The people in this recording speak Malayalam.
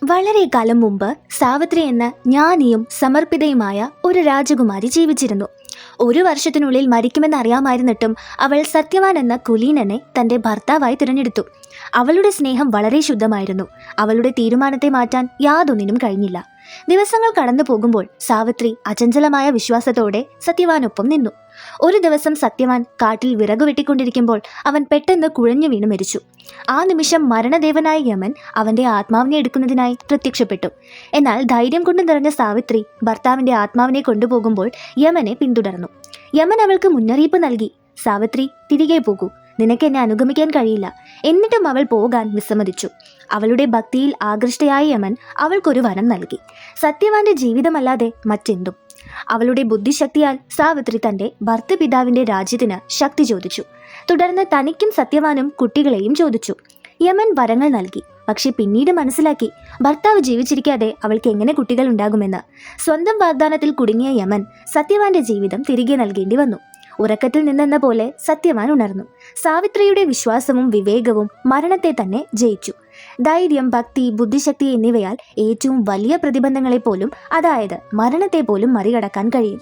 വളരെ കാലം മുമ്പ് സാവിത്രി എന്ന ജ്ഞാനിയും സമർപ്പിതയുമായ ഒരു രാജകുമാരി ജീവിച്ചിരുന്നു. ഒരു വർഷത്തിനുള്ളിൽ മരിക്കുമെന്നറിയാമായിരുന്നിട്ടും അവൾ സത്യവാൻ എന്ന കുലീനനെ തൻ്റെ ഭർത്താവായി തിരഞ്ഞെടുത്തു. അവളുടെ സ്നേഹം വളരെ ശുദ്ധമായിരുന്നു. അവളുടെ തീരുമാനത്തെ മാറ്റാൻ യാതൊന്നിനും കഴിഞ്ഞില്ല. ദിവസങ്ങൾ കടന്നു പോകുമ്പോൾ സാവിത്രി അചഞ്ചലമായ വിശ്വാസത്തോടെ സത്യവാനൊപ്പം നിന്നു. ഒരു ദിവസം സത്യവാൻ കാട്ടിൽ വിറകു വെട്ടിക്കൊണ്ടിരിക്കുമ്പോൾ അവൻ പെട്ടെന്ന് കുഴഞ്ഞു വീണ് മരിച്ചു. ആ നിമിഷം മരണദേവനായ യമൻ അവൻ്റെ ആത്മാവിനെ എടുക്കുന്നതിനായി പ്രത്യക്ഷപ്പെട്ടു. എന്നാൽ ധൈര്യം കൊണ്ട് നിറഞ്ഞ സാവിത്രി ഭർത്താവിൻ്റെ ആത്മാവിനെ കൊണ്ടുപോകുമ്പോൾ യമനെ പിന്തുടർന്നു. യമൻ അവൾക്ക് മുന്നറിയിപ്പ് നൽകി, സാവിത്രി, തിരികെ പോകൂ, നിനക്ക് എന്നെ അനുഗമിക്കാൻ കഴിയില്ല. എന്നിട്ടും അവൾ പോകാൻ വിസമ്മതിച്ചു. അവളുടെ ഭക്തിയിൽ ആകൃഷ്ടയായ യമൻ അവൾക്കൊരു വരം നൽകി, സത്യവാന്റെ ജീവിതമല്ലാതെ മറ്റെന്തും. അവളുടെ ബുദ്ധിശക്തിയാൽ സാവിത്രി തൻ്റെ ഭർത്തൃപിതാവിൻ്റെ രാജ്യത്തിന് ശക്തി ചോദിച്ചു. തുടർന്ന് തനിക്കും സത്യവാനും കുട്ടികളെയും ചോദിച്ചു. യമൻ വരങ്ങൾ നൽകി. പക്ഷെ പിന്നീട് മനസ്സിലാക്കി, ഭർത്താവ് ജീവിച്ചിരിക്കാതെ അവൾക്ക് എങ്ങനെ കുട്ടികൾ ഉണ്ടാകുമെന്ന്. സ്വന്തം വാഗ്ദാനത്തിൽ കുടുങ്ങിയ യമൻ സത്യവാന്റെ ജീവിതം തിരികെ നൽകേണ്ടി വന്നു. ഉറക്കത്തിൽ നിന്നെന്ന പോലെ സത്യവാൻ ഉണർന്നു. സാവിത്രിയുടെ വിശ്വാസവും വിവേകവും മരണത്തെ തന്നെ ജയിച്ചു. ധൈര്യം, ഭക്തി, ബുദ്ധിശക്തി എന്നിവയാൽ ഏറ്റവും വലിയ പ്രതിബന്ധങ്ങളെപ്പോലും, അതായത് മരണത്തെ പോലും മറികടക്കാൻ കഴിയും.